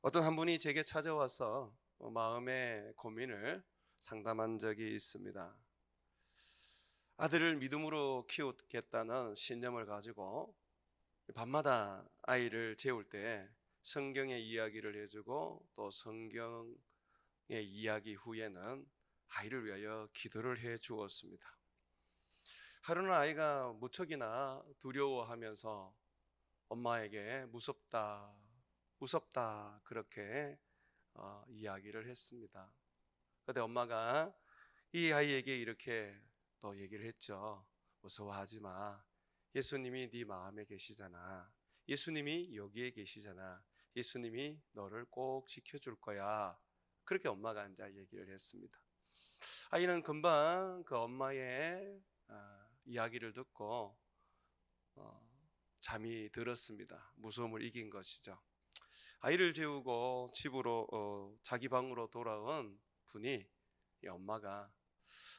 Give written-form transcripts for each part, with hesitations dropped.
어떤 한 분이 제게 찾아와서 마음의 고민을 상담한 적이 있습니다. 아들을 믿음으로 키우겠다는 신념을 가지고 밤마다 아이를 재울 때 성경의 이야기를 해주고 또 성경의 이야기 후에는 아이를 위하여 기도를 해 주었습니다. 하루는 아이가 무척이나 두려워하면서 엄마에게 무섭다, 무섭다 그렇게 이야기를 했습니다. 그런데 엄마가 이 아이에게 이렇게 또 얘기를 했죠. 무서워하지 마. 예수님이 네 마음에 계시잖아. 예수님이 여기에 계시잖아. 예수님이 너를 꼭 지켜줄 거야. 그렇게 엄마가 이제 얘기를 했습니다. 아이는 금방 그 엄마의 이야기를 듣고 어, 잠이 들었습니다. 무서움을 이긴 것이죠. 아이를 재우고 집으로 자기 방으로 돌아온 분이 이 엄마가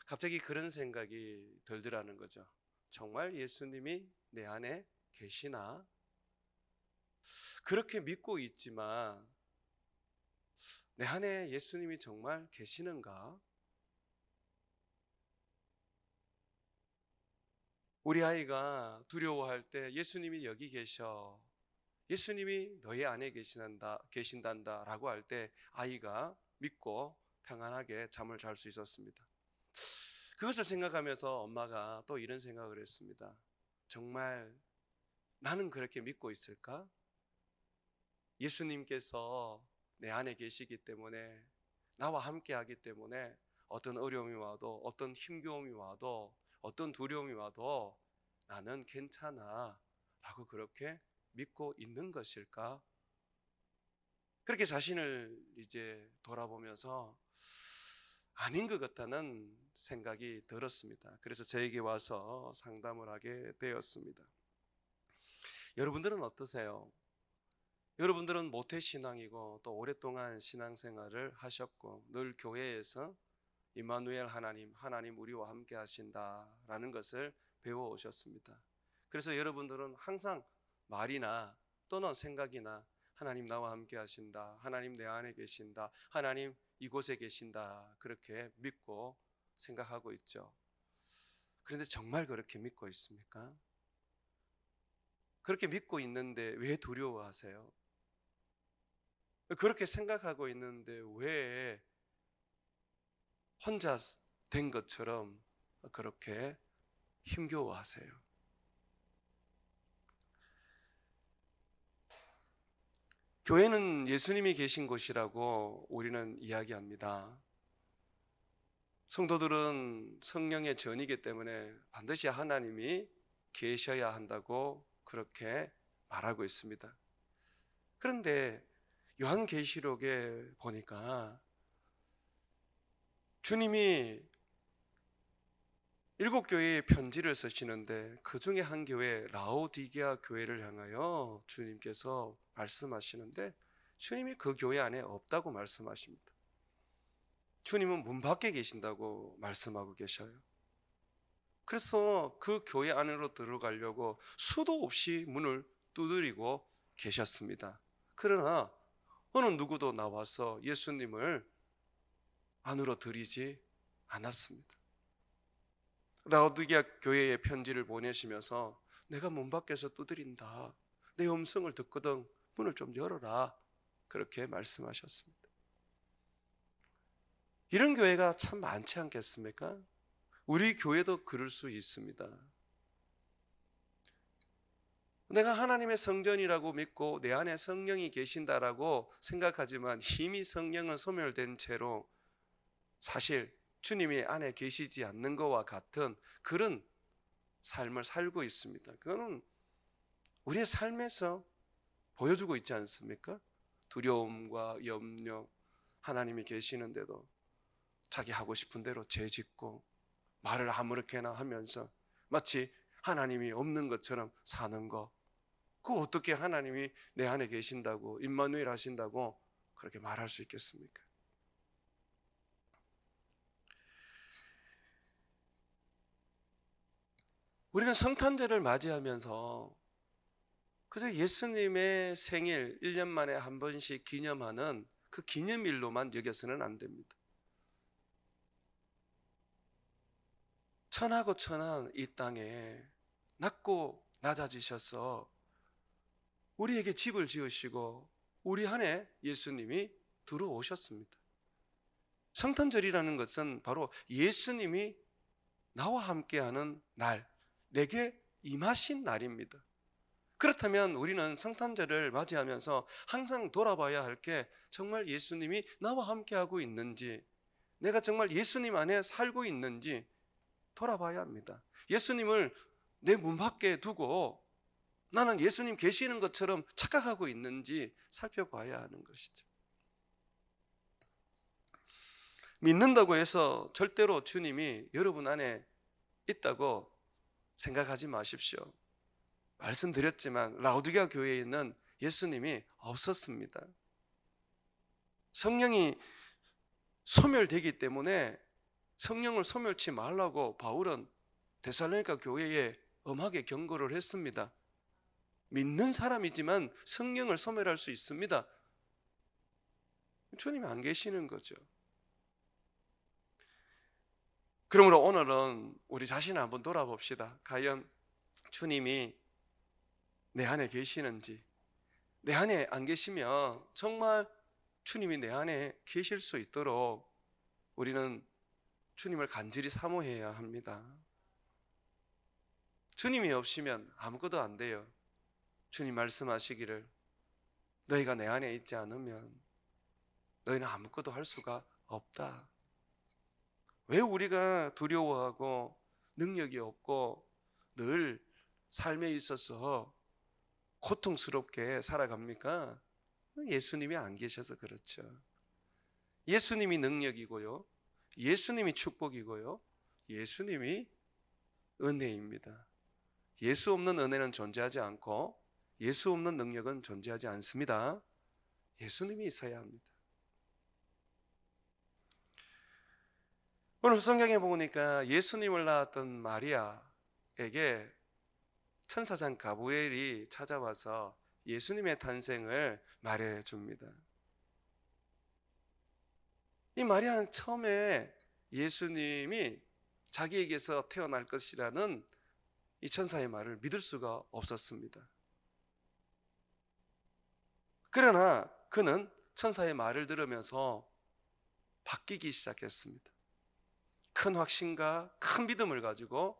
갑자기 그런 생각이 들더라는 거죠. 정말 예수님이 내 안에 계시나? 그렇게 믿고 있지만 내 안에 예수님이 정말 계시는가? 우리 아이가 두려워할 때 예수님이 여기 계셔. 예수님이 너의 안에 계신단다 라고 할 때 아이가 믿고 평안하게 잠을 잘 수 있었습니다. 그것을 생각하면서 엄마가 또 이런 생각을 했습니다. 정말 나는 그렇게 믿고 있을까? 예수님께서 내 안에 계시기 때문에 나와 함께 하기 때문에 어떤 어려움이 와도 어떤 힘겨움이 와도 어떤 두려움이 와도 나는 괜찮아 라고 그렇게 믿고 있는 것일까? 그렇게 자신을 이제 돌아보면서 아닌 것 같다는 생각이 들었습니다. 그래서 저에게 와서 상담을 하게 되었습니다. 여러분들은 어떠세요? 여러분들은 모태신앙이고 또 오랫동안 신앙생활을 하셨고 늘 교회에서 임마누엘 하나님, 하나님 우리와 함께 하신다라는 것을 배워오셨습니다. 그래서 여러분들은 항상 말이나 또는 생각이나 하나님 나와 함께 하신다, 하나님 내 안에 계신다, 하나님 이곳에 계신다 그렇게 믿고 생각하고 있죠. 그런데 정말 그렇게 믿고 있습니까? 그렇게 믿고 있는데 왜 두려워하세요? 그렇게 생각하고 있는데 왜 혼자 된 것처럼 그렇게 힘겨워하세요? 교회는 예수님이 계신 곳이라고 우리는 이야기합니다. 성도들은 성령의 전이기 때문에 반드시 하나님이 계셔야 한다고 그렇게 말하고 있습니다. 그런데 요한계시록에 보니까 주님이 일곱 교회에 편지를 쓰시는데 그 중에 한 교회 라오디게아 교회를 향하여 주님께서 말씀하시는데 주님이 그 교회 안에 없다고 말씀하십니다. 주님은 문 밖에 계신다고 말씀하고 계셔요. 그래서 그 교회 안으로 들어가려고 수도 없이 문을 두드리고 계셨습니다. 그러나 어느 누구도 나와서 예수님을 안으로 들이지 않았습니다. 라오디게아 교회에 편지를 보내시면서 내가 문 밖에서 두드린다. 내 음성을 듣거든 문을 좀 열어라. 그렇게 말씀하셨습니다. 이런 교회가 참 많지 않겠습니까? 우리 교회도 그럴 수 있습니다. 내가 하나님의 성전이라고 믿고 내 안에 성령이 계신다라고 생각하지만 이미 성령은 소멸된 채로 사실 주님이 안에 계시지 않는 것과 같은 그런 삶을 살고 있습니다. 그거는 우리의 삶에서 보여주고 있지 않습니까? 두려움과 염려, 하나님이 계시는데도 자기 하고 싶은 대로 죄짓고 말을 아무렇게나 하면서 마치 하나님이 없는 것처럼 사는 거. 그 어떻게 하나님이 내 안에 계신다고 임마누엘 하신다고 그렇게 말할 수 있겠습니까? 우리는 성탄절을 맞이하면서 그래서 예수님의 생일 1년 만에 한 번씩 기념하는 그 기념일로만 여겨서는 안 됩니다. 천하고 천한 이 땅에 낮고 낮아지셔서 우리에게 집을 지으시고 우리 안에 예수님이 들어오셨습니다. 성탄절이라는 것은 바로 예수님이 나와 함께하는 날, 내게 임하신 날입니다. 그렇다면 우리는 성탄절을 맞이하면서 항상 돌아봐야 할 게 정말 예수님이 나와 함께하고 있는지, 내가 정말 예수님 안에 살고 있는지 돌아봐야 합니다. 예수님을 내 문 밖에 두고 나는 예수님 계시는 것처럼 착각하고 있는지 살펴봐야 하는 것이죠. 믿는다고 해서 절대로 주님이 여러분 안에 있다고 생각하지 마십시오. 말씀드렸지만 라오디게아 교회에는 예수님이 없었습니다. 성령이 소멸되기 때문에 성령을 소멸치 말라고 바울은 데살로니가 교회에 엄하게 경고를 했습니다. 믿는 사람이지만 성령을 소멸할 수 있습니다. 주님이 안 계시는 거죠. 그러므로 오늘은 우리 자신을 한번 돌아봅시다. 과연 주님이 내 안에 계시는지. 내 안에 안 계시면 정말 주님이 내 안에 계실 수 있도록 우리는 주님을 간절히 사모해야 합니다. 주님이 없으면 아무것도 안 돼요. 주님 말씀하시기를 너희가 내 안에 있지 않으면 너희는 아무것도 할 수가 없다. 왜 우리가 두려워하고 능력이 없고 늘 삶에 있어서 고통스럽게 살아갑니까? 예수님이 안 계셔서 그렇죠. 예수님이 능력이고요, 예수님이 축복이고요, 예수님이 은혜입니다. 예수 없는 은혜는 존재하지 않고 예수 없는 능력은 존재하지 않습니다. 예수님이 있어야 합니다. 오늘 성경에 보니까 예수님을 낳았던 마리아에게 천사장 가브리엘이 찾아와서 예수님의 탄생을 말해 줍니다. 이 마리아는 처음에 예수님이 자기에게서 태어날 것이라는 이 천사의 말을 믿을 수가 없었습니다. 그러나 그는 천사의 말을 들으면서 바뀌기 시작했습니다. 큰 확신과 큰 믿음을 가지고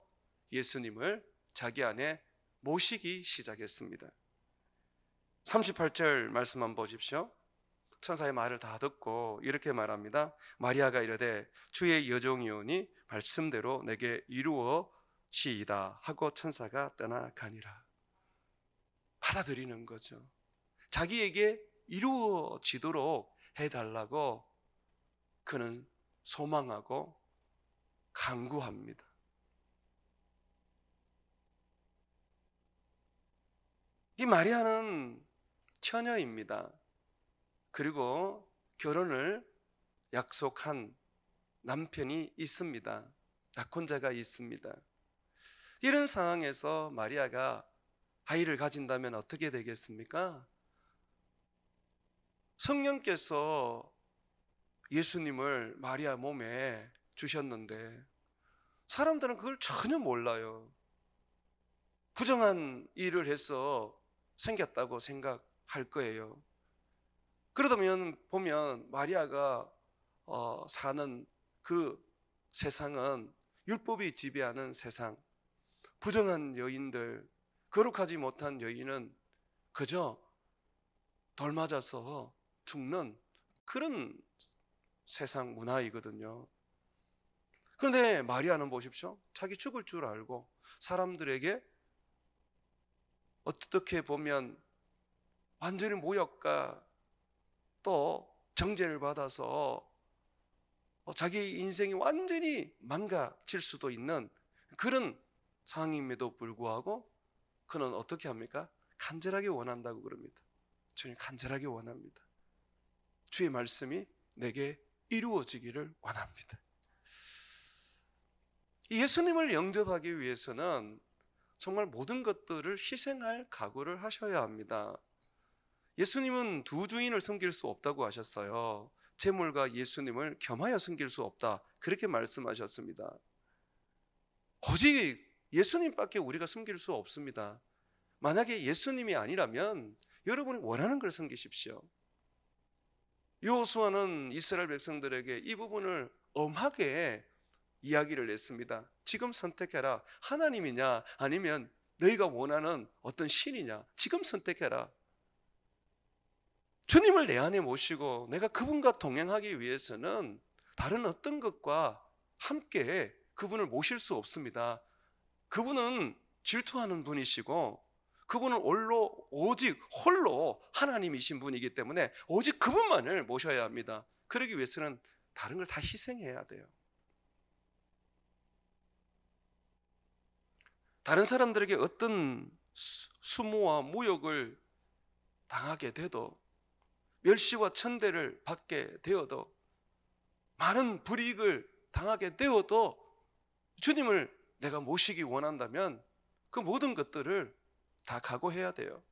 예수님을 자기 안에 모시기 시작했습니다. 38절 말씀 한번 보십시오. 천사의 말을 다 듣고 이렇게 말합니다. 마리아가 이르되 주의 여종이오니 말씀대로 내게 이루어지이다 하고 천사가 떠나가니라. 받아들이는 거죠. 자기에게 이루어지도록 해달라고 그는 소망하고 간구합니다. 이 마리아는 처녀입니다. 그리고 결혼을 약속한 남편이 있습니다. 약혼자가 있습니다. 이런 상황에서 마리아가 아이를 가진다면 어떻게 되겠습니까? 성령께서 예수님을 마리아 몸에 주셨는데 사람들은 그걸 전혀 몰라요. 부정한 일을 해서 생겼다고 생각할 거예요. 그러다 보면 마리아가 사는 그 세상은 율법이 지배하는 세상, 부정한 여인들, 거룩하지 못한 여인은 그저 돌 맞아서 죽는 그런 세상 문화이거든요. 그런데 마리아는 보십시오. 자기 죽을 줄 알고 사람들에게 어떻게 보면 완전히 모욕과 또 정죄를 받아서 자기 인생이 완전히 망가질 수도 있는 그런 상황임에도 불구하고 그는 어떻게 합니까? 간절하게 원한다고 그럽니다. 주님 간절하게 원합니다. 주의 말씀이 내게 이루어지기를 원합니다. 예수님을 영접하기 위해서는 정말 모든 것들을 희생할 각오를 하셔야 합니다. 예수님은 두 주인을 섬길 수 없다고 하셨어요. 재물과 예수님을 겸하여 섬길 수 없다, 그렇게 말씀하셨습니다. 오직 예수님밖에 우리가 섬길 수 없습니다. 만약에 예수님이 아니라면 여러분이 원하는 걸 섬기십시오. 여호수아는 이스라엘 백성들에게 이 부분을 엄하게 이야기를 했습니다. 지금 선택해라. 하나님이냐 아니면 너희가 원하는 어떤 신이냐, 지금 선택해라. 주님을 내 안에 모시고 내가 그분과 동행하기 위해서는 다른 어떤 것과 함께 그분을 모실 수 없습니다. 그분은 질투하는 분이시고 그분은 오직 홀로 하나님이신 분이기 때문에 오직 그분만을 모셔야 합니다. 그러기 위해서는 다른 걸 다 희생해야 돼요. 다른 사람들에게 어떤 수모와 모욕을 당하게 돼도, 멸시와 천대를 받게 되어도, 많은 불이익을 당하게 되어도 주님을 내가 모시기 원한다면 그 모든 것들을 다 각오해야 돼요.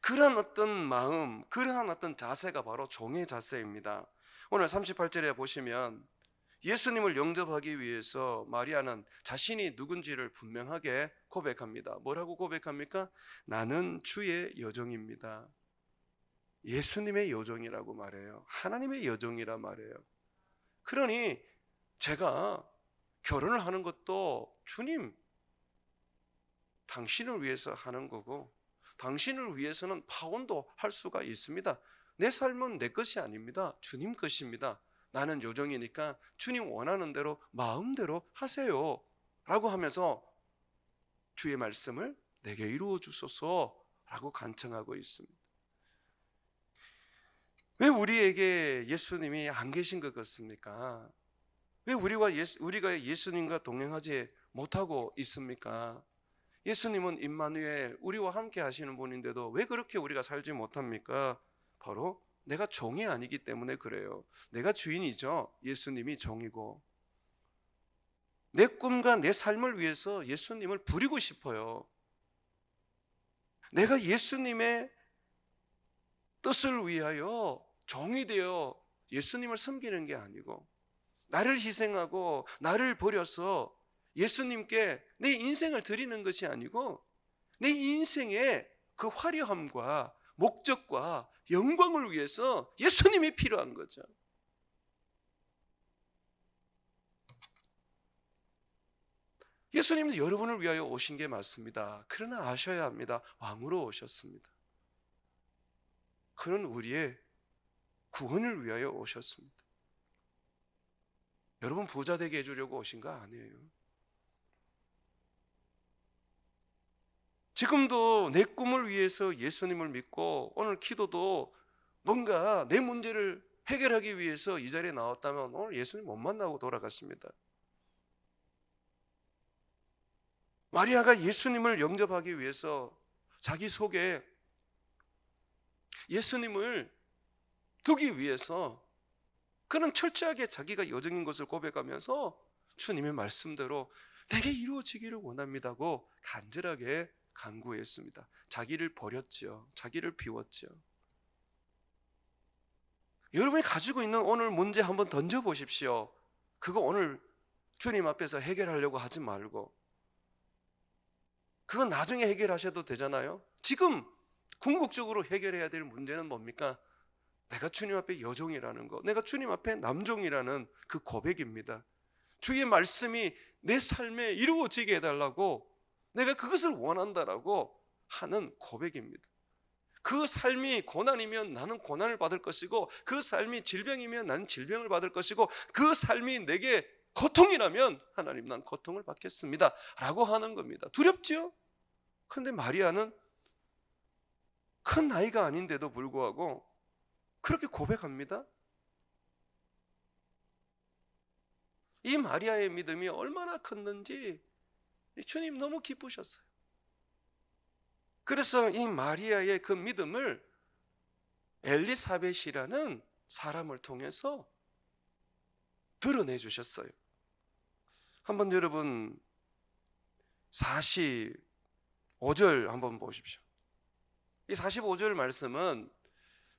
그러한 어떤 마음, 그러한 어떤 자세가 바로 종의 자세입니다. 오늘 38절에 보시면 예수님을 영접하기 위해서 마리아는 자신이 누군지를 분명하게 고백합니다. 뭐라고 고백합니까? 나는 주의 여종입니다. 예수님의 여종이라고 말해요. 하나님의 여종이라 말해요. 그러니 제가 결혼을 하는 것도 주님, 당신을 위해서 하는 거고, 당신을 위해서는 파혼도 할 수가 있습니다. 내 삶은 내 것이 아닙니다. 주님 것입니다. 나는 요정이니까 주님 원하는 대로 마음대로 하세요 라고 하면서 주의 말씀을 내게 이루어 주소서 라고 간청하고 있습니다. 왜 우리에게 예수님이 안 계신 것 같습니까? 왜 우리가 예수님과 동행하지 못하고 있습니까? 예수님은 임마누엘, 우리와 함께 하시는 분인데도 왜 그렇게 우리가 살지 못합니까? 바로 내가 종이 아니기 때문에 그래요. 내가 주인이죠. 예수님이 종이고. 내 꿈과 내 삶을 위해서 예수님을 부리고 싶어요. 내가 예수님의 뜻을 위하여 종이 되어 예수님을 섬기는 게 아니고, 나를 희생하고 나를 버려서 예수님께 내 인생을 드리는 것이 아니고, 내 인생의 그 화려함과 목적과 영광을 위해서 예수님이 필요한 거죠. 예수님은 여러분을 위하여 오신 게 맞습니다. 그러나 아셔야 합니다. 왕으로 오셨습니다. 그는 우리의 구원을 위하여 오셨습니다. 여러분 부자 되게 해주려고 오신 거 아니에요. 지금도 내 꿈을 위해서 예수님을 믿고 오늘 기도도 뭔가 내 문제를 해결하기 위해서 이 자리에 나왔다면 오늘 예수님 못 만나고 돌아갔습니다. 마리아가 예수님을 영접하기 위해서 자기 속에 예수님을 두기 위해서 그는 철저하게 자기가 여종인 것을 고백하면서 주님의 말씀대로 내게 이루어지기를 원합니다고 간절하게 간구했습니다. 자기를 버렸죠. 자기를 비웠죠. 여러분이 가지고 있는 오늘 문제 한번 던져보십시오. 그거 오늘 주님 앞에서 해결하려고 하지 말고, 그건 나중에 해결하셔도 되잖아요. 지금 궁극적으로 해결해야 될 문제는 뭡니까? 내가 주님 앞에 여종이라는 거, 내가 주님 앞에 남종이라는 그 고백입니다. 주의 말씀이 내 삶에 이루어지게 해달라고, 내가 그것을 원한다라고 하는 고백입니다. 그 삶이 고난이면 나는 고난을 받을 것이고, 그 삶이 질병이면 나는 질병을 받을 것이고, 그 삶이 내게 고통이라면 하나님 난 고통을 받겠습니다 라고 하는 겁니다. 두렵죠? 그런데 마리아는 큰 나이가 아닌데도 불구하고 그렇게 고백합니다. 이 마리아의 믿음이 얼마나 컸는지 주님 너무 기쁘셨어요. 그래서 이 마리아의 그 믿음을 엘리사벳이라는 사람을 통해서 드러내 주셨어요. 한번 여러분 45절 한번 보십시오. 이 45절 말씀은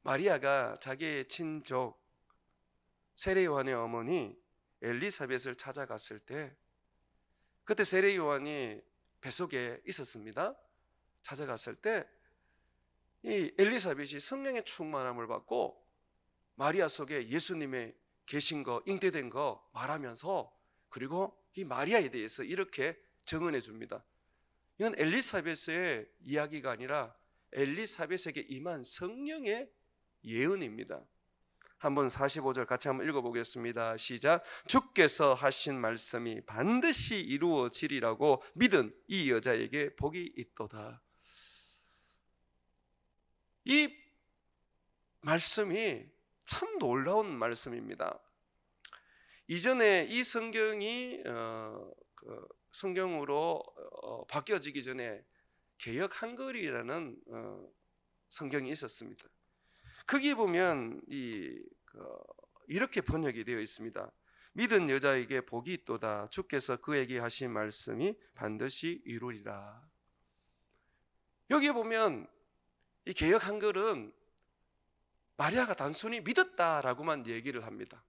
마리아가 자기의 친족 세례 요한의 어머니 엘리사벳을 찾아갔을 때, 그때 세례 요한이 뱃속에 있었습니다. 찾아갔을 때 이 엘리사벳이 성령의 충만함을 받고 마리아 속에 예수님의 계신 거, 잉태된 거 말하면서, 그리고 이 마리아에 대해서 이렇게 증언해 줍니다. 이건 엘리사벳의 이야기가 아니라 엘리사벳에게 임한 성령의 예언입니다. 한번 45절 같이 한번 읽어보겠습니다. 시작. 주께서 하신 말씀이 반드시 이루어지리라고 믿은 이 여자에게 복이 있도다. 이 말씀이 참 놀라운 말씀입니다. 이전에 이 성경이 성경으로 바뀌어지기 전에 개역 한글이라는 성경이 있었습니다. 거기 보면 이렇게 번역이 되어 있습니다. 믿은 여자에게 복이 있도다. 주께서 그에게 하신 말씀이 반드시 이루리라. 여기 보면 이 개역 한글은 마리아가 단순히 믿었다라고만 얘기를 합니다.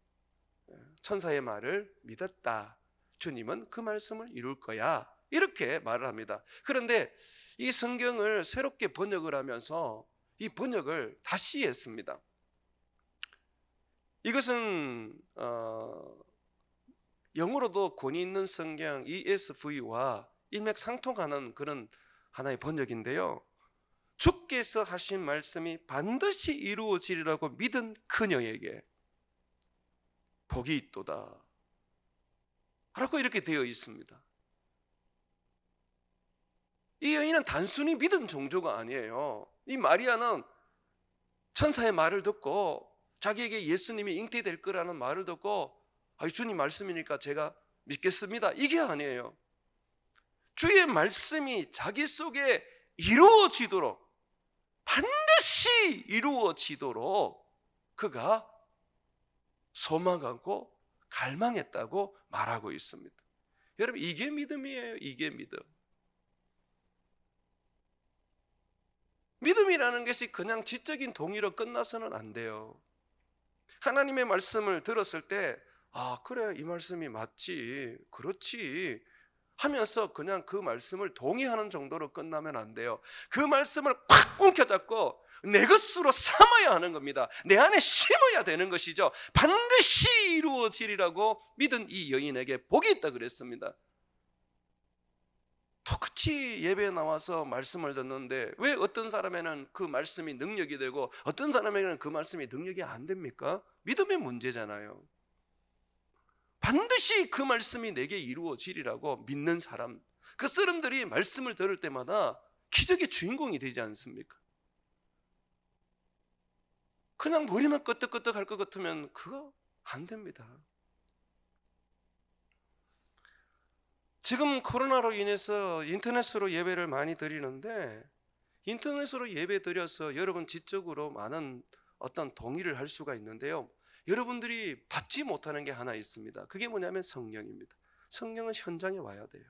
천사의 말을 믿었다. 주님은 그 말씀을 이룰 거야. 이렇게 말을 합니다. 그런데 이 성경을 새롭게 번역을 하면서 이 번역을 다시 했습니다. 이것은 영어로도 권위 있는 성경 ESV와 일맥상통하는 그런 하나의 번역인데요. 주께서 하신 말씀이 반드시 이루어지리라고 믿은 그녀에게 복이 있도다 라고 이렇게 되어 있습니다. 이 여인은 단순히 믿은 정도가 아니에요. 이 마리아는 천사의 말을 듣고 자기에게 예수님이 잉태될 거라는 말을 듣고 주님 말씀이니까 제가 믿겠습니다, 이게 아니에요. 주의 말씀이 자기 속에 이루어지도록, 반드시 이루어지도록 그가 소망하고 갈망했다고 말하고 있습니다. 여러분, 이게 믿음이에요. 이게 믿음. 믿음이라는 것이 그냥 지적인 동의로 끝나서는 안 돼요. 하나님의 말씀을 들었을 때 그래, 이 말씀이 맞지, 그렇지 하면서 그냥 그 말씀을 동의하는 정도로 끝나면 안 돼요. 그 말씀을 콱 움켜잡고 내 것으로 삼아야 하는 겁니다. 내 안에 심어야 되는 것이죠. 반드시 이루어지리라고 믿은 이 여인에게 복이 있다 그랬습니다. 똑같이 예배에 나와서 말씀을 듣는데 왜 어떤 사람에는 그 말씀이 능력이 되고 어떤 사람에게는 그 말씀이 능력이 안 됩니까? 믿음의 문제잖아요. 반드시 그 말씀이 내게 이루어지리라고 믿는 사람, 그 사람들이 말씀을 들을 때마다 기적의 주인공이 되지 않습니까? 그냥 머리만 끄덕끄덕 할 것 같으면 그거 안 됩니다. 지금 코로나로 인해서 인터넷으로 예배를 많이 드리는데, 인터넷으로 예배 드려서 여러분 지적으로 많은 어떤 동의를 할 수가 있는데요, 여러분들이 받지 못하는 게 하나 있습니다. 그게 뭐냐면 성령입니다. 성령은 현장에 와야 돼요.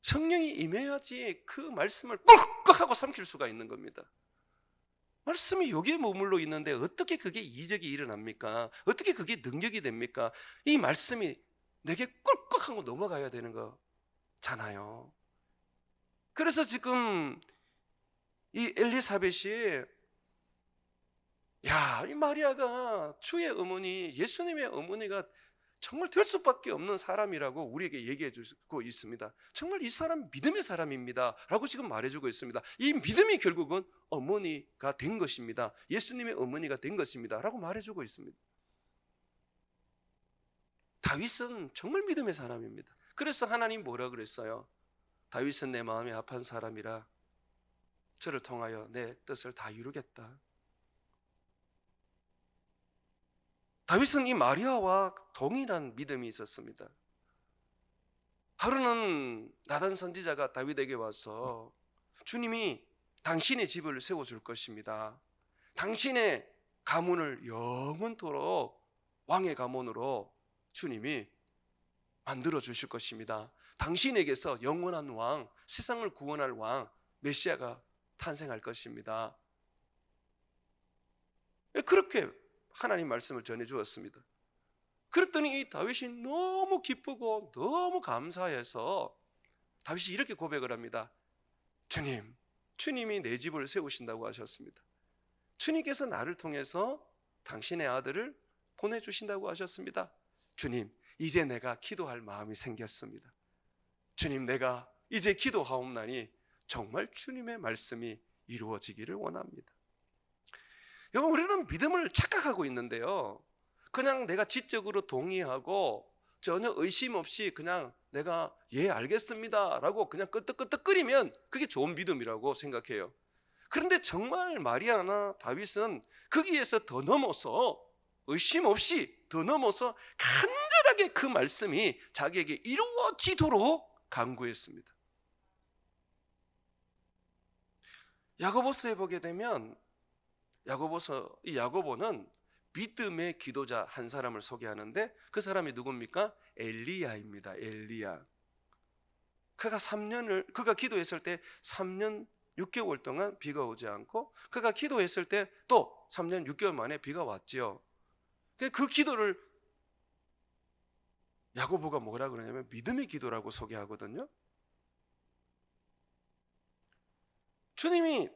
성령이 임해야지 그 말씀을 꿀꺽 하고 삼킬 수가 있는 겁니다. 말씀이 여기에 머물러 있는데 어떻게 그게 이적이 일어납니까? 어떻게 그게 능력이 됩니까? 이 말씀이 내게 꿀꺽 하고 넘어가야 되는 거잖아요. 그래서 지금 이 엘리사벳이 이 마리아가 주의 어머니, 예수님의 어머니가 정말 될 수밖에 없는 사람이라고 우리에게 얘기해 주고 있습니다. 정말 이 사람 믿음의 사람입니다 라고 지금 말해주고 있습니다. 이 믿음이 결국은 어머니가 된 것입니다. 예수님의 어머니가 된 것입니다 라고 말해주고 있습니다. 다윗은 정말 믿음의 사람입니다. 그래서 하나님 뭐라 그랬어요? 다윗은 내 마음이 합한 사람이라 저를 통하여 내 뜻을 다 이루겠다. 다윗은 이 마리아와 동일한 믿음이 있었습니다. 하루는 나단 선지자가 다윗에게 와서 주님이 당신의 집을 세워줄 것입니다. 당신의 가문을 영원토록 왕의 가문으로 주님이 만들어 주실 것입니다. 당신에게서 영원한 왕, 세상을 구원할 왕, 메시아가 탄생할 것입니다. 그렇게 하나님 말씀을 전해 주었습니다. 그랬더니 이 다윗이 너무 기쁘고 너무 감사해서 다윗이 이렇게 고백을 합니다. 주님, 주님이 내 집을 세우신다고 하셨습니다. 주님께서 나를 통해서 당신의 아들을 보내주신다고 하셨습니다. 주님, 이제 내가 기도할 마음이 생겼습니다. 주님, 내가 이제 기도하옵나니 정말 주님의 말씀이 이루어지기를 원합니다. 여러분, 우리는 믿음을 착각하고 있는데요, 그냥 내가 지적으로 동의하고 전혀 의심 없이 그냥 내가 예 알겠습니다 라고 그냥 끄떡끄떡거리면 그게 좋은 믿음이라고 생각해요. 그런데 정말 마리아나 다윗은 거기에서 더 넘어서 의심 없이 더 넘어서 간절하게 그 말씀이 자기에게 이루어지도록 간구했습니다. 야고보서에 보게 되면 이 야고보는 믿음의 기도자 한 사람을 소개하는데 그 사람이 누굽니까? 엘리야입니다. 엘리야. 그가 기도했을 때 3년 6개월 동안 비가 오지 않고 그가 기도했을 때 또 3년 6개월 만에 비가 왔지요. 그 기도를 야고보가 뭐라 그러냐면 믿음의 기도라고 소개하거든요. 주님이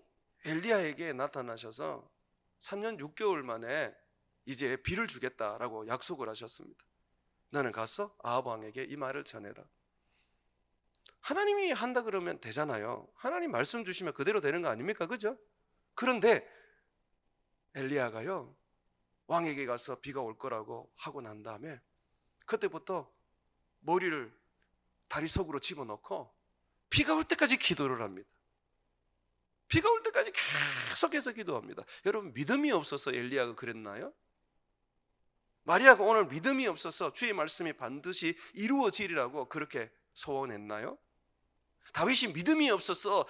엘리야에게 나타나셔서 3년 6개월 만에 이제 비를 주겠다라고 약속을 하셨습니다. 너는 가서 아합 왕에게 이 말을 전해라. 하나님이 한다 그러면 되잖아요. 하나님 말씀 주시면 그대로 되는 거 아닙니까? 그죠? 그런데 엘리야가요, 왕에게 가서 비가 올 거라고 하고 난 다음에 그때부터 머리를 다리 속으로 집어넣고 비가 올 때까지 기도를 합니다. 비가 올 때까지 계속해서 기도합니다. 여러분, 믿음이 없어서 엘리야가 그랬나요? 마리아가 오늘 믿음이 없어서 주의 말씀이 반드시 이루어지리라고 그렇게 소원했나요? 다윗이 믿음이 없어서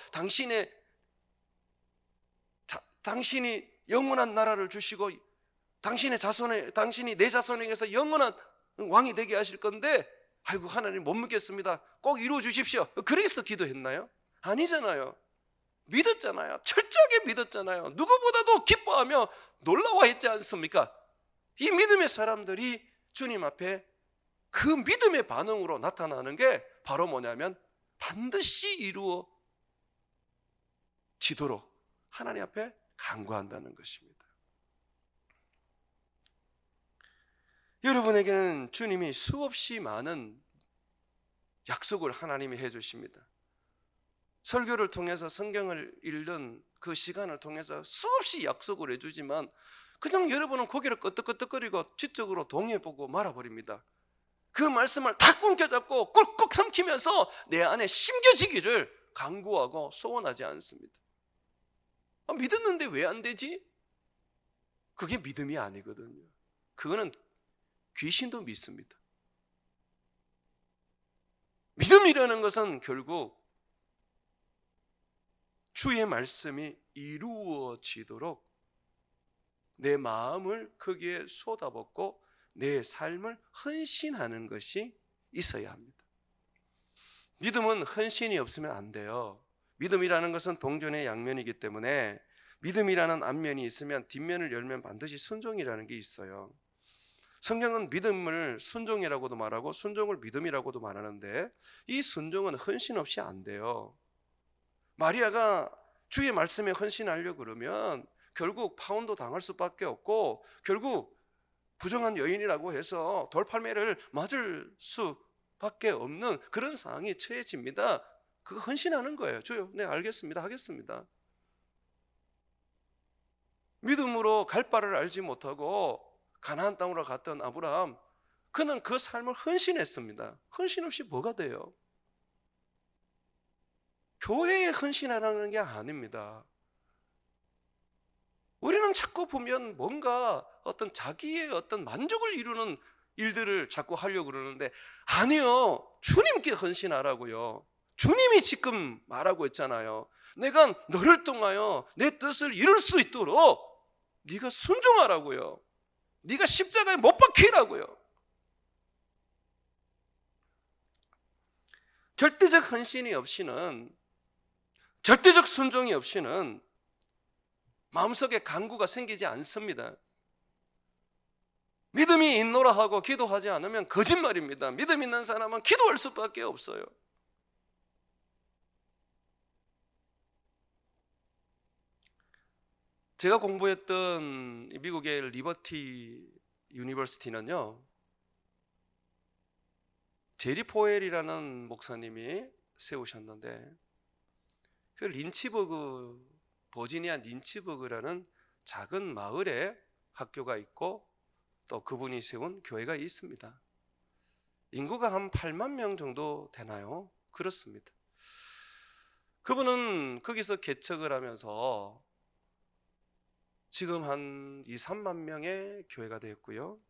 당신이 영원한 나라를 주시고 당신이 내 자손에게서 영원한 왕이 되게 하실 건데 아이고 하나님 못 믿겠습니다, 꼭 이루어 주십시오, 그래서 기도했나요? 아니잖아요. 믿었잖아요. 철저하게 믿었잖아요. 누구보다도 기뻐하며 놀라워했지 않습니까? 이 믿음의 사람들이 주님 앞에 그 믿음의 반응으로 나타나는 게 바로 뭐냐면 반드시 이루어지도록 하나님 앞에 간구한다는 것입니다. 여러분에게는 주님이 수없이 많은 약속을 하나님이 해주십니다. 설교를 통해서 성경을 읽는 그 시간을 통해서 수없이 약속을 해주지만 그냥 여러분은 고개를 끄덕끄덕거리고 지적으로 동의해보고 말아버립니다. 그 말씀을 다 꿈켜잡고 꿀꺽 삼키면서 내 안에 심겨지기를 간구하고 소원하지 않습니다. 믿었는데 왜 안 되지? 그게 믿음이 아니거든요. 그거는 귀신도 믿습니다. 믿음이라는 것은 결국 주의 말씀이 이루어지도록 내 마음을 거기에 쏟아붓고 내 삶을 헌신하는 것이 있어야 합니다. 믿음은 헌신이 없으면 안 돼요. 믿음이라는 것은 동전의 양면이기 때문에 믿음이라는 앞면이 있으면 뒷면을 열면 반드시 순종이라는 게 있어요. 성경은 믿음을 순종이라고도 말하고 순종을 믿음이라고도 말하는데 이 순종은 헌신 없이 안 돼요. 마리아가 주의 말씀에 헌신하려고 그러면 결국 파혼도 당할 수밖에 없고 결국 부정한 여인이라고 해서 돌팔매를 맞을 수밖에 없는 그런 상황이 처해집니다. 그거 헌신하는 거예요. 주요, 네 알겠습니다, 하겠습니다. 믿음으로 갈 바를 알지 못하고 가나안 땅으로 갔던 아브라함, 그는 그 삶을 헌신했습니다. 헌신 없이 뭐가 돼요? 교회에 헌신하라는 게 아닙니다. 우리는 자꾸 보면 뭔가 어떤 자기의 어떤 만족을 이루는 일들을 자꾸 하려고 그러는데 아니요, 주님께 헌신하라고요. 주님이 지금 말하고 있잖아요. 내가 너를 통하여 내 뜻을 이룰 수 있도록 네가 순종하라고요. 네가 십자가에 못 박히라고요. 절대적 헌신이 없이는, 절대적 순종이 없이는 마음속에 간구가 생기지 않습니다. 믿음이 있노라 하고 기도하지 않으면 거짓말입니다. 믿음 있는 사람은 기도할 수밖에 없어요. 제가 공부했던 미국의 리버티 유니버시티는요, 제리 포웰이라는 목사님이 세우셨는데, 그 린치버그, 버지니아 린치버그라는 작은 마을에 학교가 있고 또 그분이 세운 교회가 있습니다. 인구가 한 8만 명 정도 되나요? 그렇습니다. 그분은 거기서 개척을 하면서 지금 한 2, 3만 명의 교회가 되었고요.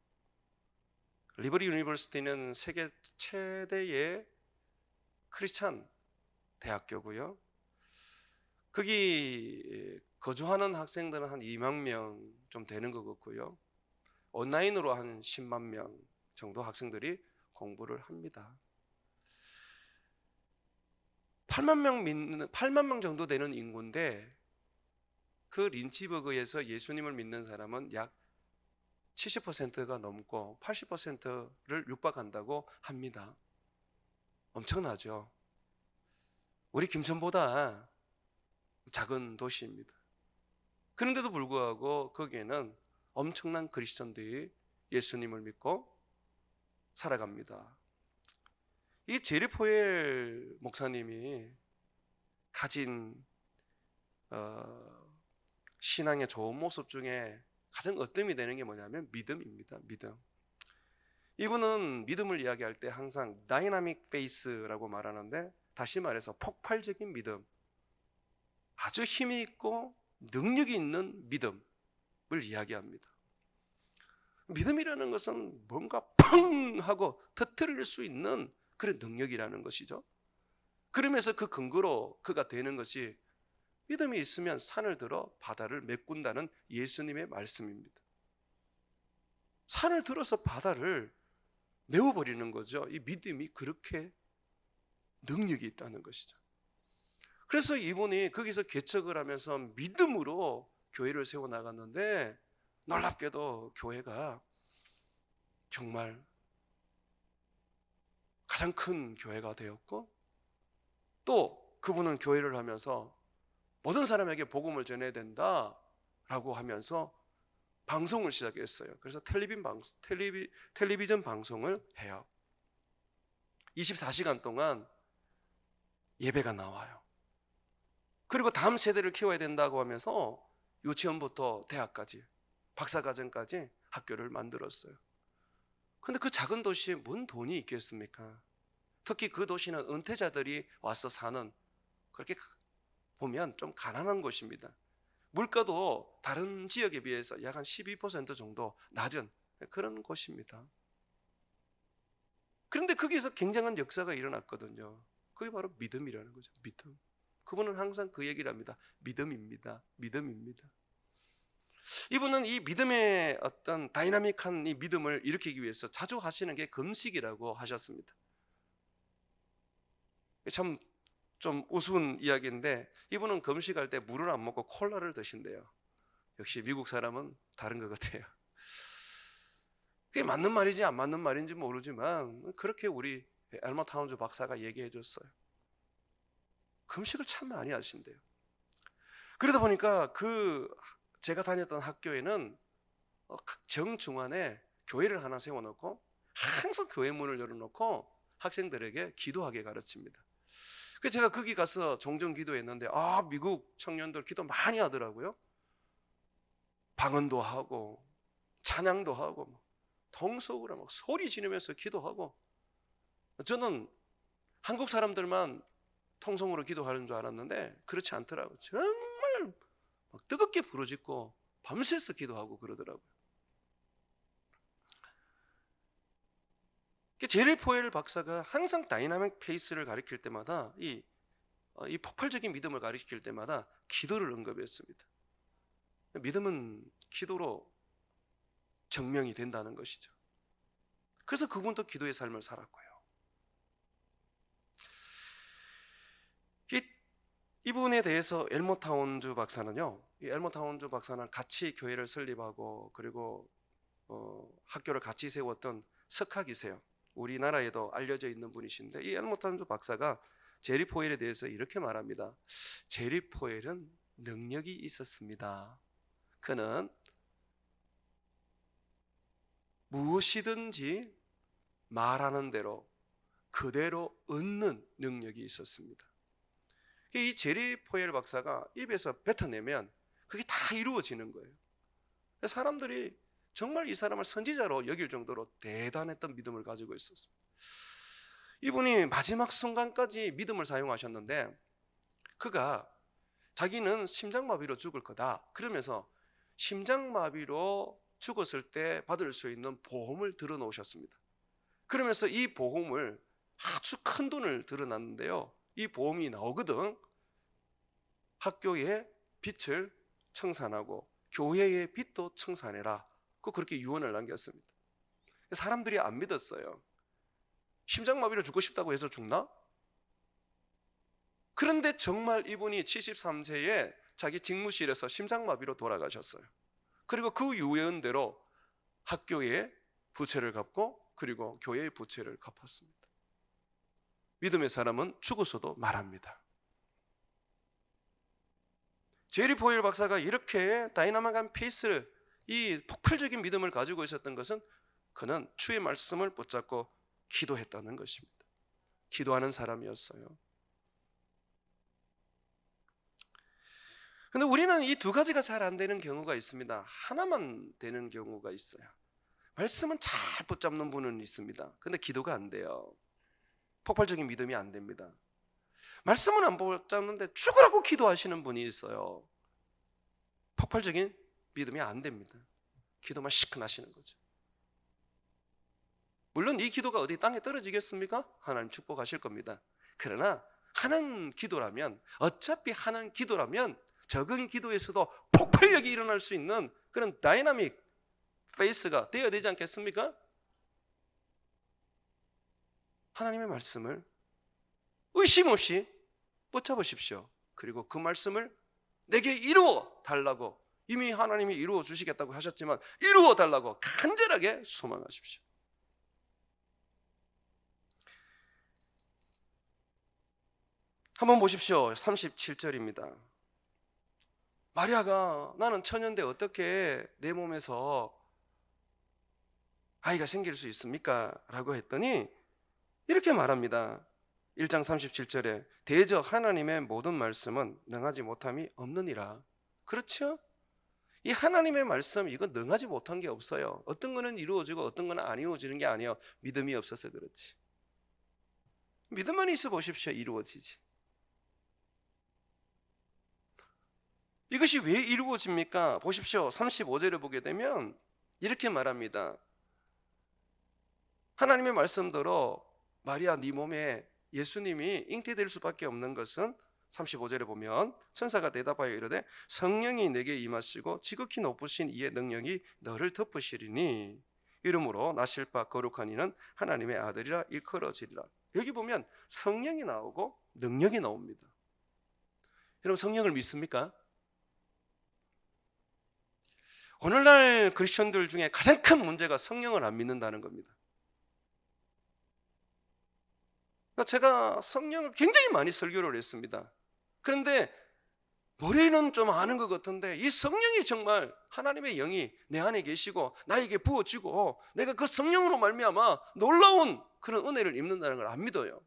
리버티 유니버시티는 세계 최대의 크리스찬 대학교고요. 거기 거주하는 학생들은 한 2만 명 좀 되는 것 같고요. 온라인으로 한 10만 명 정도 학생들이 공부를 합니다. 8만 명 정도 되는 인구인데, 그 린치버그에서 예수님을 믿는 사람은 약 70%가 넘고 80%를 육박한다고 합니다. 엄청나죠? 우리 김천보다 작은 도시입니다. 그런데도 불구하고 거기에는 엄청난 그리스도인들이 예수님을 믿고 살아갑니다. 이 제리 포웰 목사님이 가진 신앙의 좋은 모습 중에 가장 으뜸이 되는 게 뭐냐면 믿음입니다. 믿음. 이분은 믿음을 이야기할 때 항상 다이나믹 페이스라고 말하는데, 다시 말해서 폭발적인 믿음, 아주 힘이 있고 능력이 있는 믿음을 이야기합니다. 믿음이라는 것은 뭔가 펑 하고 터뜨릴 수 있는 그런 능력이라는 것이죠. 그러면서 그 근거로 그가 되는 것이, 믿음이 있으면 산을 들어 바다를 메꾼다는 예수님의 말씀입니다. 산을 들어서 바다를 메워버리는 거죠. 이 믿음이 그렇게 능력이 있다는 것이죠. 그래서 이분이 거기서 개척을 하면서 믿음으로 교회를 세워나갔는데, 놀랍게도 교회가 정말 가장 큰 교회가 되었고, 또 그분은 교회를 하면서 모든 사람에게 복음을 전해야 된다라고 하면서 방송을 시작했어요. 그래서 텔레비전 방송을 해요. 24시간 동안 예배가 나와요. 그리고 다음 세대를 키워야 된다고 하면서 유치원부터 대학까지, 박사과정까지 학교를 만들었어요. 근데 그 작은 도시에 뭔 돈이 있겠습니까? 특히 그 도시는 은퇴자들이 와서 사는, 그렇게 보면 좀 가난한 곳입니다. 물가도 다른 지역에 비해서 약 한 12% 정도 낮은 그런 곳입니다. 그런데 거기서 굉장한 역사가 일어났거든요. 그게 바로 믿음이라는 거죠. 믿음. 그분은 항상 그 얘기를 합니다. 믿음입니다. 믿음입니다. 이분은 이 믿음의 어떤 다이나믹한 이 믿음을 일으키기 위해서 자주 하시는 게 금식이라고 하셨습니다. 참 좀 우스운 이야기인데, 이분은 금식할 때 물을 안 먹고 콜라를 드신대요. 역시 미국 사람은 다른 것 같아요. 그게 맞는 말인지 안 맞는 말인지 모르지만 그렇게 우리 엘머 타운즈 박사가 얘기해 줬어요. 금식을 참 많이 하신대요. 그러다 보니까 제가 다녔던 학교에는 정중앙에 교회를 하나 세워놓고 항상 교회 문을 열어놓고 학생들에게 기도하게 가르칩니다. 그래서 제가 거기 가서 종종 기도했는데, 미국 청년들 기도 많이 하더라고요. 방언도 하고 찬양도 하고 통속으로 막 소리 지르면서 기도하고, 저는 한국 사람들만 통성으로 기도하는 줄 알았는데 그렇지 않더라고요. 정말 막 뜨겁게 부르짖고 밤새서 기도하고 그러더라고요. 제리 포웰 박사가 항상 다이나믹 페이스를 가리킬 때마다 이 폭발적인 믿음을 가리킬 때마다 기도를 언급했습니다. 믿음은 기도로 증명이 된다는 것이죠. 그래서 그분도 기도의 삶을 살았고요. 이분에 대해서 엘모 타운즈 박사는요, 이 엘모 타운즈 박사는 같이 교회를 설립하고 그리고 학교를 같이 세웠던 석학이세요. 우리나라에도 알려져 있는 분이신데, 이 엘모 타운즈 박사가 제리 포엘에 대해서 이렇게 말합니다. 제리 포엘은 능력이 있었습니다. 그는 무엇이든지 말하는 대로 그대로 얻는 능력이 있었습니다. 이 제리 포엘 박사가 입에서 뱉어내면 그게 다 이루어지는 거예요. 사람들이 정말 이 사람을 선지자로 여길 정도로 대단했던 믿음을 가지고 있었습니다. 이분이 마지막 순간까지 믿음을 사용하셨는데, 그가 자기는 심장마비로 죽을 거다 그러면서 심장마비로 죽었을 때 받을 수 있는 보험을 들어놓으셨습니다. 그러면서 이 보험을 아주 큰 돈을 들어놨는데요, 이 보험이 나오거든 학교의 빚을 청산하고 교회의 빚도 청산해라, 그렇게 유언을 남겼습니다. 사람들이 안 믿었어요. 심장마비로 죽고 싶다고 해서 죽나? 그런데 정말 이분이 73세에 자기 직무실에서 심장마비로 돌아가셨어요. 그리고 그 유언대로 학교의 부채를 갚고 그리고 교회의 부채를 갚았습니다. 믿음의 사람은 죽어서도 말합니다. 제리 포엘 박사가 이렇게 다이나믹한 페이스를, 이 폭발적인 믿음을 가지고 있었던 것은 그는 주의 말씀을 붙잡고 기도했다는 것입니다. 기도하는 사람이었어요. 그런데 우리는 이 두 가지가 잘 안 되는 경우가 있습니다. 하나만 되는 경우가 있어요. 말씀은 잘 붙잡는 분은 있습니다. 근데 기도가 안 돼요. 폭발적인 믿음이 안 됩니다. 말씀은 안 붙잡는데 죽으라고 기도하시는 분이 있어요. 폭발적인 믿음이 안 됩니다. 기도만 시큰하시는 거죠. 물론 이 기도가 어디 땅에 떨어지겠습니까? 하나님 축복하실 겁니다. 그러나 하는 기도라면, 어차피 하는 기도라면 적은 기도에서도 폭발력이 일어날 수 있는 그런 다이나믹 페이스가 되어야 되지 않겠습니까? 하나님의 말씀을 의심 없이 붙잡으십시오. 그리고 그 말씀을 내게 이루어 달라고, 이미 하나님이 이루어 주시겠다고 하셨지만 이루어 달라고 간절하게 소망하십시오. 한번 보십시오. 37절입니다. 마리아가 나는 처녀인데 어떻게 내 몸에서 아이가 생길 수 있습니까? 라고 했더니 이렇게 말합니다. 1장 37절에 대저 하나님의 모든 말씀은 능하지 못함이 없느니라. 그렇죠? 이 하나님의 말씀, 이건 능하지 못한 게 없어요. 어떤 거는 이루어지고 어떤 거는 안 이루어지는 게 아니에요. 믿음이 없어서 그렇지. 믿음만 있어 보십시오. 이루어지지. 이것이 왜 이루어집니까? 보십시오. 35절을 보게 되면 이렇게 말합니다. 하나님의 말씀대로 마리아 네 몸에 예수님이 잉태될 수밖에 없는 것은 35절에 보면 천사가 대답하여 이르되 성령이 내게 임하시고 지극히 높으신 이의 능력이 너를 덮으시리니 이러므로 나실 바 거룩한 이는 하나님의 아들이라 일컬어지리라. 여기 보면 성령이 나오고 능력이 나옵니다. 여러분, 성령을 믿습니까? 오늘날 크리스천들 중에 가장 큰 문제가 성령을 안 믿는다는 겁니다. 제가 성령을 굉장히 많이 설교를 했습니다. 그런데 머리는 좀 아는 것 같은데 이 성령이 정말 하나님의 영이 내 안에 계시고 나에게 부어지고 내가 그 성령으로 말미암아 놀라운 그런 은혜를 입는다는 걸 안 믿어요.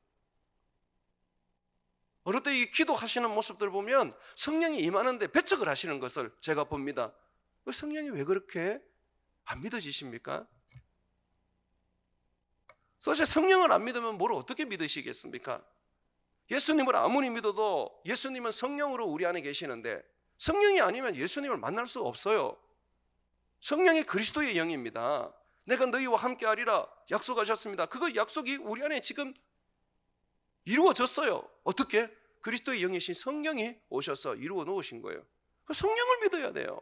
어릴 때 이 기도하시는 모습들 보면 성령이 임하는데 배척을 하시는 것을 제가 봅니다. 성령이 왜 그렇게 안 믿어지십니까? 도대체 성령을 안 믿으면 뭘 어떻게 믿으시겠습니까? 예수님을 아무리 믿어도 예수님은 성령으로 우리 안에 계시는데 성령이 아니면 예수님을 만날 수 없어요. 성령이 그리스도의 영입니다. 내가 너희와 함께 하리라 약속하셨습니다. 그 약속이 우리 안에 지금 이루어졌어요. 어떻게? 그리스도의 영이신 성령이 오셔서 이루어 놓으신 거예요. 성령을 믿어야 돼요.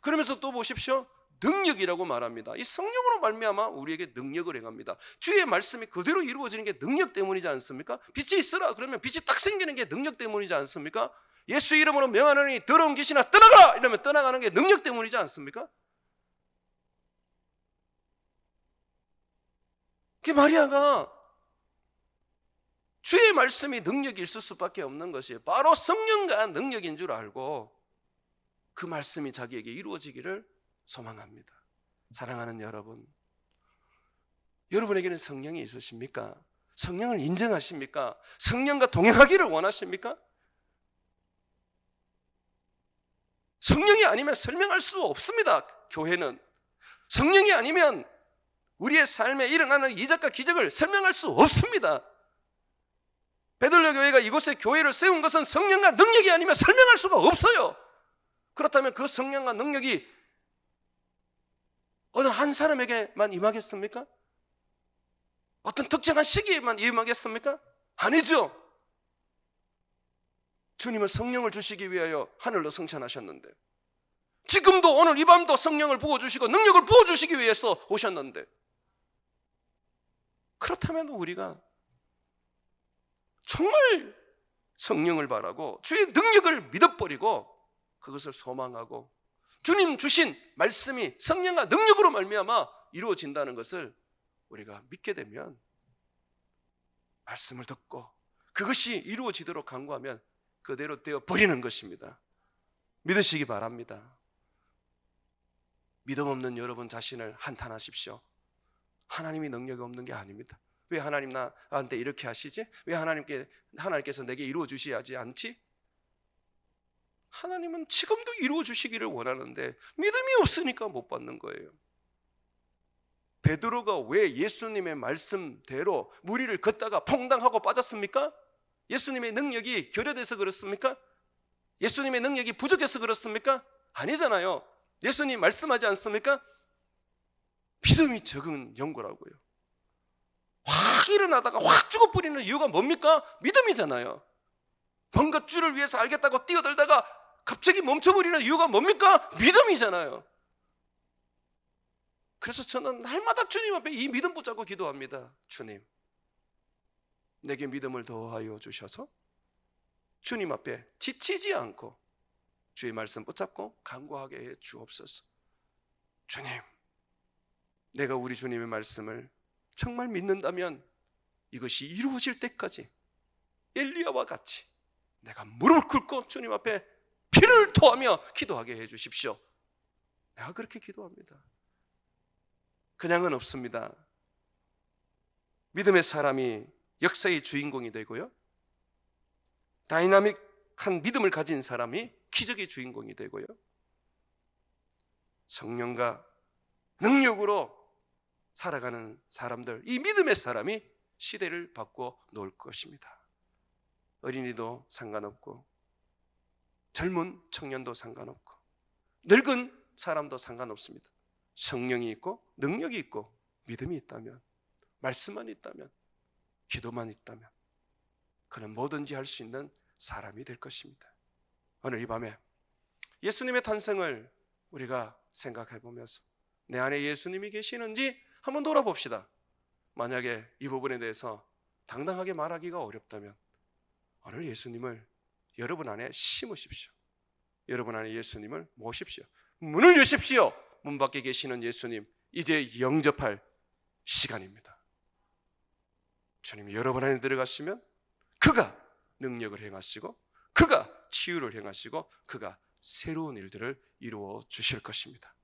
그러면서 또 보십시오. 능력이라고 말합니다. 이 성령으로 말미암아 우리에게 능력을 행합니다. 주의 말씀이 그대로 이루어지는 게 능력 때문이지 않습니까? 빛이 있으라 그러면 빛이 딱 생기는 게 능력 때문이지 않습니까? 예수 이름으로 명하노니 더러운 귀신아 떠나가! 이러면 떠나가는 게 능력 때문이지 않습니까? 그 마리아가 주의 말씀이 능력이 있을 수밖에 없는 것이 바로 성령과 능력인 줄 알고 그 말씀이 자기에게 이루어지기를 소망합니다. 사랑하는 여러분, 여러분에게는 성령이 있으십니까? 성령을 인정하십니까? 성령과 동행하기를 원하십니까? 성령이 아니면 설명할 수 없습니다. 교회는 성령이 아니면 우리의 삶에 일어나는 이적과 기적을 설명할 수 없습니다. 베들레 교회가 이곳에 교회를 세운 것은 성령과 능력이 아니면 설명할 수가 없어요. 그렇다면 그 성령과 능력이 어느 한 사람에게만 임하겠습니까? 어떤 특정한 시기에만 임하겠습니까? 아니죠. 주님은 성령을 주시기 위하여 하늘로 승천하셨는데, 지금도 오늘 이 밤도 성령을 부어주시고 능력을 부어주시기 위해서 오셨는데, 그렇다면 우리가 정말 성령을 바라고 주의 능력을 믿어버리고 그것을 소망하고 주님 주신 말씀이 성령과 능력으로 말미암아 이루어진다는 것을 우리가 믿게 되면, 말씀을 듣고 그것이 이루어지도록 간구하면 그대로 되어 버리는 것입니다. 믿으시기 바랍니다. 믿음 없는 여러분 자신을 한탄하십시오. 하나님이 능력이 없는 게 아닙니다. 왜 하나님 나한테 이렇게 하시지? 왜 하나님께서 내게 이루어 주셔야지 않지? 하나님은 지금도 이루어 주시기를 원하는데 믿음이 없으니까 못 받는 거예요. 베드로가 왜 예수님의 말씀대로 무리를 걷다가 퐁당하고 빠졌습니까? 예수님의 능력이 결여돼서 그렇습니까? 예수님의 능력이 부족해서 그렇습니까? 아니잖아요. 예수님 말씀하지 않습니까? 믿음이 적은 연고라고요. 확 일어나다가 확 죽어버리는 이유가 뭡니까? 믿음이잖아요. 뭔가 주를 위해서 알겠다고 뛰어들다가 갑자기 멈춰버리는 이유가 뭡니까? 믿음이잖아요. 그래서 저는 날마다 주님 앞에 이 믿음 붙잡고 기도합니다. 주님, 내게 믿음을 더하여 주셔서 주님 앞에 지치지 않고 주의 말씀 붙잡고 간구하게 해 주옵소서. 주님, 내가 우리 주님의 말씀을 정말 믿는다면 이것이 이루어질 때까지 엘리야와 같이 내가 무릎을 꿇고 주님 앞에 피를 토하며 기도하게 해 주십시오. 내가 그렇게 기도합니다. 그냥은 없습니다. 믿음의 사람이 역사의 주인공이 되고요, 다이나믹한 믿음을 가진 사람이 기적의 주인공이 되고요, 성령과 능력으로 살아가는 사람들, 이 믿음의 사람이 시대를 바꿔 놓을 것입니다. 어린이도 상관없고 젊은 청년도 상관없고 늙은 사람도 상관없습니다. 성령이 있고 능력이 있고 믿음이 있다면, 말씀만 있다면, 기도만 있다면 그는 뭐든지 할 수 있는 사람이 될 것입니다. 오늘 이 밤에 예수님의 탄생을 우리가 생각해 보면서 내 안에 예수님이 계시는지 한번 돌아봅시다. 만약에 이 부분에 대해서 당당하게 말하기가 어렵다면 오늘 예수님을 여러분 안에 심으십시오. 여러분 안에 예수님을 모십시오. 문을 여십시오. 문 밖에 계시는 예수님, 이제 영접할 시간입니다. 주님이 여러분 안에 들어가시면 그가 능력을 행하시고 그가 치유를 행하시고 그가 새로운 일들을 이루어 주실 것입니다.